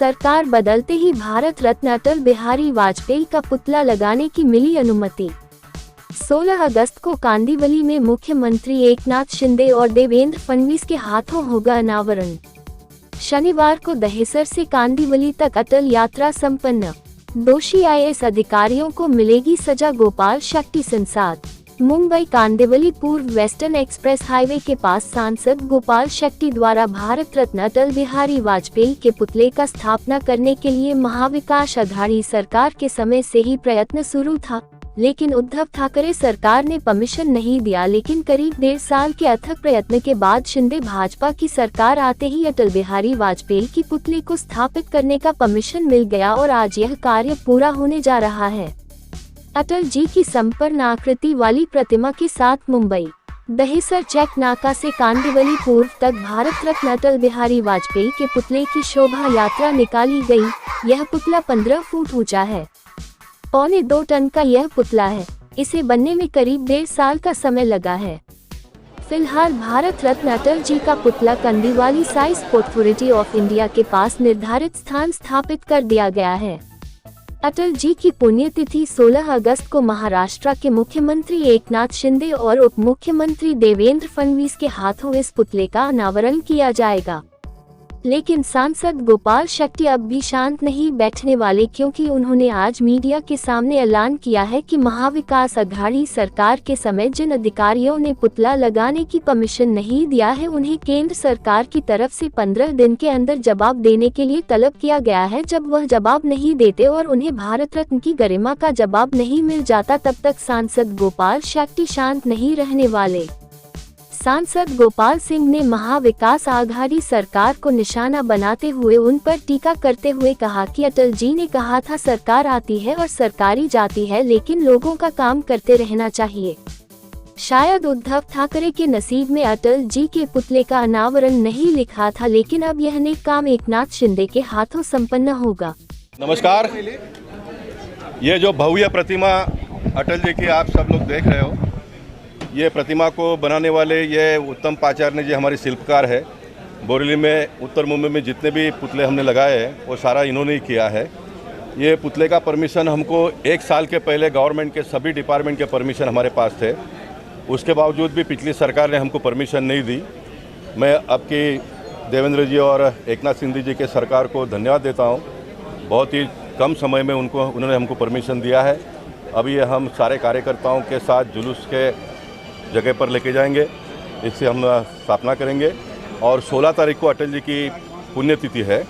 सरकार बदलते ही भारत रत्न अटल बिहारी वाजपेयी का पुतला लगाने की मिली अनुमति। 16 अगस्त को कांदिवली में मुख्यमंत्री एकनाथ शिंदे और देवेंद्र फडणवीस के हाथों होगा अनावरण। शनिवार को दहिसर से कांदिवली तक अटल यात्रा संपन्न। दोषी IAS अधिकारियों को मिलेगी सजा। गोपाल शक्ति संसद। मुंबई कांदिवली पूर्व वेस्टर्न एक्सप्रेस हाईवे के पास सांसद गोपाल शक्ति द्वारा भारत रत्न अटल बिहारी वाजपेयी के पुतले का स्थापना करने के लिए महाविकास अघाड़ी सरकार के समय से ही प्रयत्न शुरू था, लेकिन उद्धव ठाकरे सरकार ने परमिशन नहीं दिया। लेकिन करीब 1.5 साल के अथक प्रयत्न के बाद शिंदे भाजपा की सरकार आते ही अटल बिहारी वाजपेयी की पुतले को स्थापित करने का परमिशन मिल गया और आज यह कार्य पूरा होने जा रहा है। अटल जी की संपन्न आकृति वाली प्रतिमा के साथ मुंबई दहिसर चेक नाका से कांदिवली पूर्व तक भारत रत्न अटल बिहारी वाजपेयी के पुतले की शोभा यात्रा निकाली गई। यह पुतला 15 फुट ऊंचा है। 1.25 टन का यह पुतला है। इसे बनने में करीब 1.5 साल का समय लगा है। फिलहाल भारत रत्न अटल जी का पुतला Kandivali science authority of India के पास निर्धारित स्थान स्थापित कर दिया गया है। अटल जी की पुण्यतिथि 16 अगस्त को महाराष्ट्र के मुख्यमंत्री एकनाथ शिंदे और उप मुख्यमंत्री देवेंद्र फडणवीस के हाथों इस पुतले का अनावरण किया जाएगा। लेकिन सांसद गोपाल शक्ति अब भी शांत नहीं बैठने वाले, क्योंकि उन्होंने आज मीडिया के सामने ऐलान किया है कि महाविकास अघाड़ी सरकार के समय जिन अधिकारियों ने पुतला लगाने की परमिशन नहीं दिया है, उन्हें केंद्र सरकार की तरफ से 15 दिन के अंदर जवाब देने के लिए तलब किया गया है। जब वह जवाब नहीं देते और उन्हें भारत रत्न की गरिमा का जवाब नहीं मिल जाता, तब तक सांसद गोपाल शक्ति शांत नहीं रहने वाले। सांसद गोपाल सिंह ने महाविकास आघाड़ी सरकार को निशाना बनाते हुए उन पर टीका करते हुए कहा कि अटल जी ने कहा था सरकार आती है और सरकारी जाती है, लेकिन लोगों का काम करते रहना चाहिए। शायद उद्धव ठाकरे के नसीब में अटल जी के पुतले का अनावरण नहीं लिखा था, लेकिन अब यह नेक काम एकनाथ शिंदे के हाथों संपन्न होगा। नमस्कार। ये जो भव्य प्रतिमा अटल जी की आप सब लोग देख रहे हो, ये प्रतिमा को बनाने वाले ये उत्तम पाचार्य जी हमारी शिल्पकार है। बोरेली में, उत्तर मुंबई में जितने भी पुतले हमने लगाए हैं वो सारा इन्होंने ही किया है। ये पुतले का परमिशन हमको 1 साल के पहले गवर्नमेंट के सभी डिपार्टमेंट के परमिशन हमारे पास थे, उसके बावजूद भी पिछली सरकार ने हमको परमिशन नहीं दी। मैं अब की देवेंद्र जी और एकनाथ शिंदे जी के सरकार को धन्यवाद देता हूँ। बहुत ही कम समय में उन्होंने हमको परमिशन दिया है। अभी हम सारे कार्यकर्ताओं के साथ जुलूस के जगह पर लेके जाएंगे, इससे हम स्थापना करेंगे और 16 तारीख को अटल जी की पुण्यतिथि है।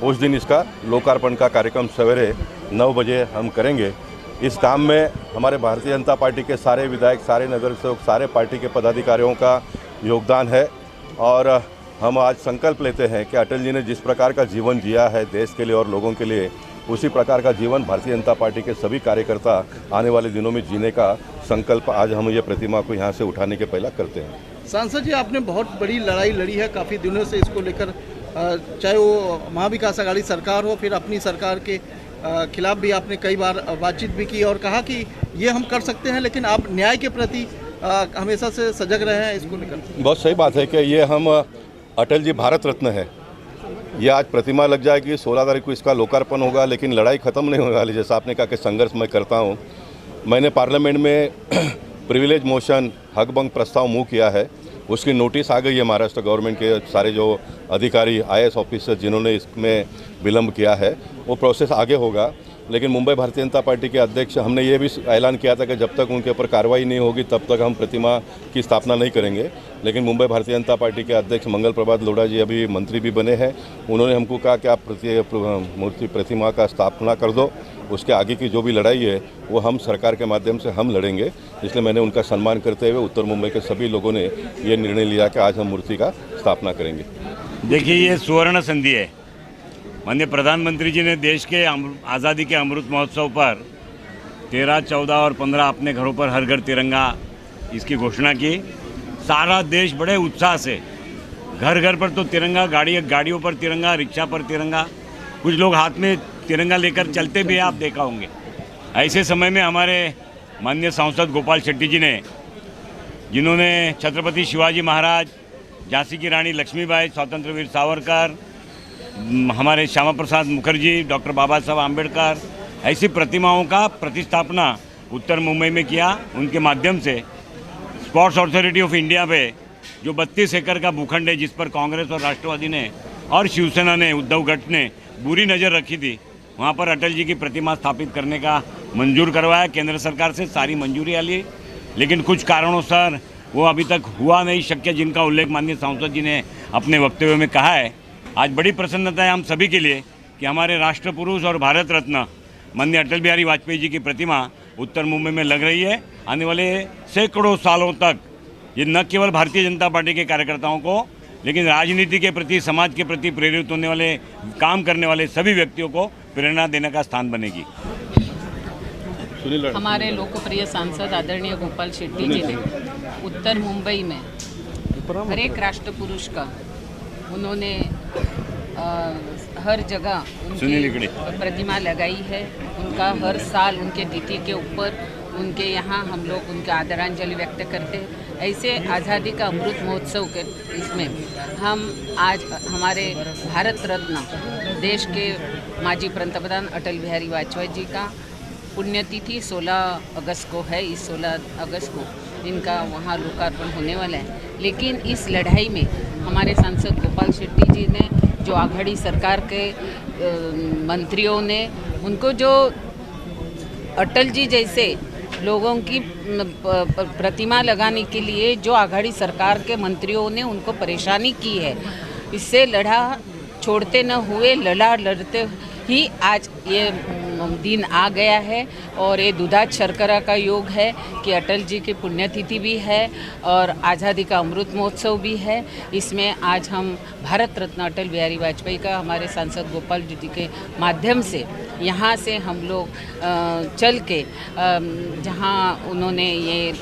उस दिन इसका लोकार्पण का कार्यक्रम सवेरे 9 बजे हम करेंगे। इस काम में हमारे भारतीय जनता पार्टी के सारे विधायक, सारे नगर सेवक, सारे पार्टी के पदाधिकारियों का योगदान है और हम आज संकल्प लेते हैं कि अटल जी ने जिस प्रकार का जीवन जिया है देश के लिए और लोगों के लिए, उसी प्रकार का जीवन भारतीय जनता पार्टी के सभी कार्यकर्ता आने वाले दिनों में जीने का संकल्प आज हम ये प्रतिमा को यहाँ से उठाने के पहला करते हैं। सांसद जी, आपने बहुत बड़ी लड़ाई लड़ी है काफ़ी दिनों से इसको लेकर, चाहे वो महाविकास अघाड़ी सरकार हो, फिर अपनी सरकार के खिलाफ भी आपने कई बार बातचीत भी की और कहा कि ये हम कर सकते हैं, लेकिन आप न्याय के प्रति हमेशा से सजग रहे हैं इसको लेकर। बहुत सही बात है कि ये हम अटल जी भारत रत्न है, ये आज प्रतिमा लग जाएगी, 16 तारीख को इसका लोकार्पण होगा, लेकिन लड़ाई ख़त्म नहीं होने वाली। जैसा आपने कहा कि संघर्ष मैं करता हूँ। मैंने पार्लियामेंट में प्रिविलेज मोशन हक भंग प्रस्ताव मूव किया है, उसकी नोटिस आ गई है महाराष्ट्र गवर्नमेंट के सारे जो अधिकारी IAS ऑफिसर जिन्होंने इसमें विलम्ब किया है, वो प्रोसेस आगे होगा। लेकिन मुंबई भारतीय जनता पार्टी के अध्यक्ष, हमने ये भी ऐलान किया था कि जब तक उनके ऊपर कार्रवाई नहीं होगी तब तक हम प्रतिमा की स्थापना नहीं करेंगे। लेकिन मुंबई भारतीय जनता पार्टी के अध्यक्ष मंगल प्रभात लोढ़ा जी अभी मंत्री भी बने हैं, उन्होंने हमको कहा कि आप मूर्ति प्रतिमा का स्थापना कर दो, उसके आगे की जो भी लड़ाई है वो हम सरकार के माध्यम से हम लड़ेंगे। इसलिए मैंने उनका सम्मान करते हुए उत्तर मुंबई के सभी लोगों ने ये निर्णय लिया कि आज हम मूर्ति का स्थापना करेंगे। देखिए, ये सुवर्ण संधि है। माननीय प्रधानमंत्री जी ने देश के आज़ादी के अमृत महोत्सव पर 13, 14 और 15 अपने घरों पर हर घर तिरंगा इसकी घोषणा की। सारा देश बड़े उत्साह से, घर घर पर तो तिरंगा, गाड़ियों पर तिरंगा, रिक्शा पर तिरंगा, कुछ लोग हाथ में तिरंगा लेकर चलते भी आप देखा होंगे। ऐसे समय में हमारे माननीय सांसद गोपाल शेट्टी जी ने, जिन्होंने छत्रपति शिवाजी महाराज, झांसी की रानी लक्ष्मीबाई, स्वतंत्र वीर सावरकर, हमारे श्यामा प्रसाद मुखर्जी, डॉक्टर बाबा साहब आम्बेडकर, ऐसी प्रतिमाओं का प्रतिस्थापना उत्तर मुंबई में किया। उनके माध्यम से स्पोर्ट्स अथॉरिटी ऑफ इंडिया पे जो 32 एकड़ का भूखंड है, जिस पर कांग्रेस और राष्ट्रवादी ने और शिवसेना ने, उद्धव गट ने बुरी नज़र रखी थी, वहाँ पर अटल जी की प्रतिमा स्थापित करने का मंजूर करवाया। केंद्र सरकार से सारी मंजूरियाँ ली, लेकिन कुछ कारणों से वो अभी तक हुआ नहीं शक्य, जिनका उल्लेख माननीय सांसद जी ने अपने वक्तव्य में कहा है। आज बड़ी प्रसन्नता है हम सभी के लिए कि हमारे राष्ट्र पुरुष और भारत रत्न माननीय अटल बिहारी वाजपेयी जी की प्रतिमा उत्तर मुंबई में लग रही है। आने वाले सैकड़ों सालों तक ये न केवल भारतीय जनता पार्टी के कार्यकर्ताओं को, लेकिन राजनीति के प्रति, समाज के प्रति प्रेरित होने वाले, काम करने वाले सभी व्यक्तियों को प्रेरणा देने का स्थान बनेगी। हमारे लोकप्रिय सांसद आदरणीय गोपाल शेट्टी जी ने उत्तर मुंबई में हर एक राष्ट्र पुरुष का उन्होंने हर जगह उनकी प्रतिमा लगाई है। उनका हर साल उनके तिथि के ऊपर उनके यहाँ हम लोग उनका आदरांजलि व्यक्त करते हैं। ऐसे आज़ादी का अमृत महोत्सव के इसमें हम आज हमारे भारत रत्न देश के माजी पंतप्रधान अटल बिहारी वाजपेयी जी का पुण्यतिथि 16 अगस्त को है। इस 16 अगस्त को इनका वहाँ लोकार्पण होने वाला है। लेकिन इस लड़ाई में हमारे सांसद गोपाल शेट्टी जी ने, जो आघाड़ी सरकार के मंत्रियों ने, उनको जो अटल जी जैसे लोगों की प्रतिमा लगाने के लिए जो आघाड़ी सरकार के मंत्रियों ने उनको परेशानी की है, इससे लड़ा छोड़ते न हुए, लड़ते ही आज ये दिन आ गया है। और ये दुधात शर्करा का योग है कि अटल जी की पुण्यतिथि भी है और आज़ादी का अमृत महोत्सव भी है। इसमें आज हम भारत रत्न अटल बिहारी वाजपेयी का हमारे सांसद गोपाल जी के माध्यम से यहाँ से हम लोग चल के जहाँ उन्होंने ये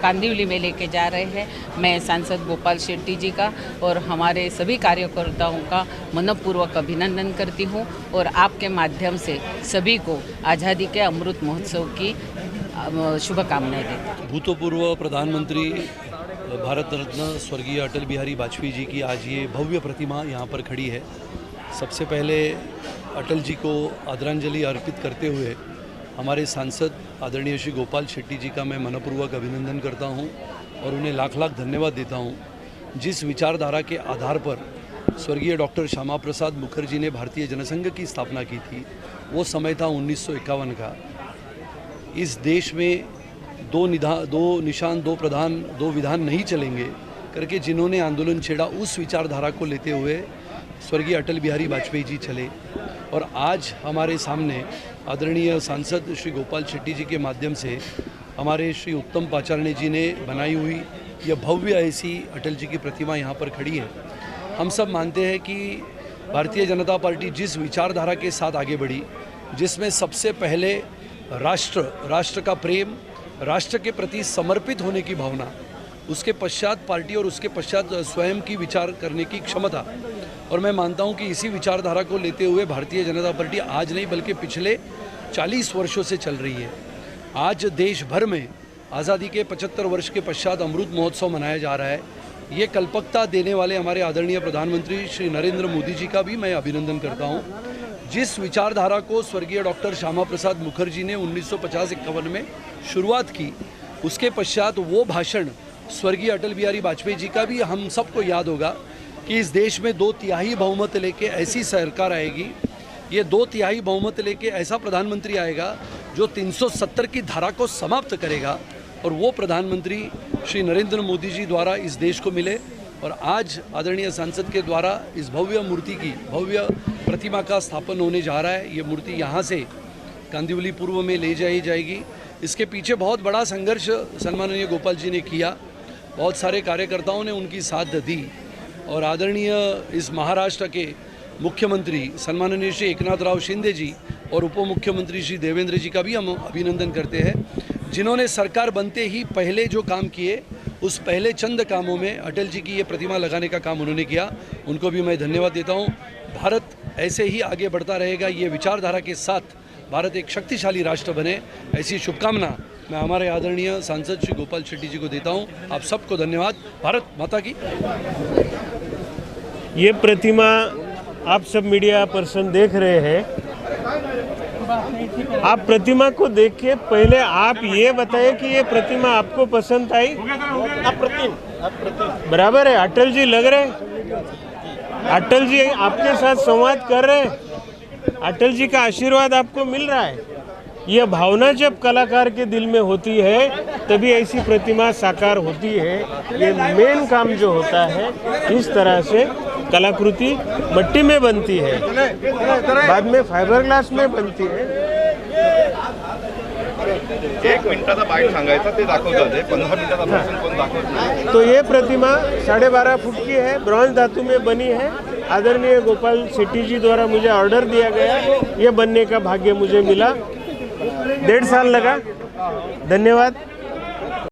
कांदिवली में लेके जा रहे हैं, मैं सांसद गोपाल शेट्टी जी का और हमारे सभी कार्यकर्ताओं का मनपूर्वक अभिनंदन करती हूँ और आपके माध्यम से सभी को आज़ादी के अमृत महोत्सव की शुभकामनाएं देती हूँ। भूतपूर्व प्रधानमंत्री भारत रत्न स्वर्गीय अटल बिहारी वाजपेयी जी की आज ये भव्य प्रतिमा यहाँ पर खड़ी है। सबसे पहले अटल जी को आदरांजलि अर्पित करते हुए हमारे सांसद आदरणीय श्री गोपाल शेट्टी जी का मैं मनपूर्वक अभिनंदन करता हूँ और उन्हें लाख लाख धन्यवाद देता हूँ। जिस विचारधारा के आधार पर स्वर्गीय डॉक्टर श्यामा प्रसाद मुखर्जी ने भारतीय जनसंघ की स्थापना की थी, वो समय था 1951 का। इस देश में दो निशान, दो प्रधान, दो विधान नहीं चलेंगे करके जिन्होंने आंदोलन छेड़ा, उस विचारधारा को लेते हुए स्वर्गीय अटल बिहारी वाजपेयी जी चले। और आज हमारे सामने आदरणीय सांसद श्री गोपाल शेट्टी जी के माध्यम से हमारे श्री उत्तम पाचारने जी ने बनाई हुई यह भव्य ऐसी अटल जी की प्रतिमा यहाँ पर खड़ी है। हम सब मानते हैं कि भारतीय जनता पार्टी जिस विचारधारा के साथ आगे बढ़ी, जिसमें सबसे पहले राष्ट्र का प्रेम, राष्ट्र के प्रति समर्पित होने की भावना, उसके पश्चात पार्टी और उसके पश्चात स्वयं की विचार करने की क्षमता, और मैं मानता हूं कि इसी विचारधारा को लेते हुए भारतीय जनता पार्टी आज नहीं बल्कि पिछले 40 वर्षों से चल रही है। आज देश भर में आज़ादी के 75 वर्ष के पश्चात अमृत महोत्सव मनाया जा रहा है। ये कल्पकता देने वाले हमारे आदरणीय प्रधानमंत्री श्री नरेंद्र मोदी जी का भी मैं अभिनंदन करता हूँ। जिस विचारधारा को स्वर्गीय डॉक्टर श्यामा प्रसाद मुखर्जी ने 1950-51 में शुरुआत की, उसके पश्चात वो भाषण स्वर्गीय अटल बिहारी वाजपेयी जी का भी हम सबको याद होगा कि इस देश में 2/3 बहुमत लेके ऐसी सरकार आएगी, ये 2/3 बहुमत लेके ऐसा प्रधानमंत्री आएगा जो 370 की धारा को समाप्त करेगा। और वो प्रधानमंत्री श्री नरेंद्र मोदी जी द्वारा इस देश को मिले और आज आदरणीय सांसद के द्वारा इस भव्य मूर्ति की, भव्य प्रतिमा का स्थापन होने जा रहा है। ये मूर्ति यहाँ से कांदिवली पूर्व में ले जाई जाएगी। इसके पीछे बहुत बड़ा संघर्ष सम्माननीय गोपाल जी ने किया, बहुत सारे कार्यकर्ताओं ने उनकी साथ दी और आदरणीय इस महाराष्ट्र के मुख्यमंत्री सम्माननीय श्री एकनाथ राव शिंदे जी और उप मुख्यमंत्री श्री देवेंद्र जी का भी हम अभिनंदन करते हैं, जिन्होंने सरकार बनते ही पहले जो काम किए उस पहले चंद कामों में अटल जी की ये प्रतिमा लगाने का काम उन्होंने किया। उनको भी मैं धन्यवाद देता हूँ। भारत ऐसे ही आगे बढ़ता रहेगा, ये विचारधारा के साथ भारत एक शक्तिशाली राष्ट्र बने, ऐसी शुभकामना मैं हमारे आदरणीय सांसद श्री गोपाल शेट्टी जी को देता हूँ। आप सबको धन्यवाद। भारत माता की। ये प्रतिमा आप सब मीडिया पर्सन देख रहे हैं, आप प्रतिमा को देख के पहले आप ये बताइए कि ये प्रतिमा आपको पसंद आई? बराबर है, अटल जी लग रहे, अटल जी आपके साथ संवाद कर रहे, अटल जी का आशीर्वाद आपको मिल रहा है। यह भावना जब कलाकार के दिल में होती है तभी ऐसी प्रतिमा साकार होती है। ये मेन काम जो होता है, इस तरह से कलाकृति मिट्टी में बनती है, बाद में फाइबर ग्लास में बनती है। 1 मिनिटाचा बाईट सांगायचा ते दाखवतात, 15 मिनिटाचा भाषण कोण दाखवत. तो ये प्रतिमा 12.5 फुट की है, ब्रॉन्ज धातु में बनी है। आदरणीय गोपाल शेट्टी जी द्वारा मुझे ऑर्डर दिया गया, ये बनने का भाग्य मुझे मिला। 1.5 साल लगा। धन्यवाद।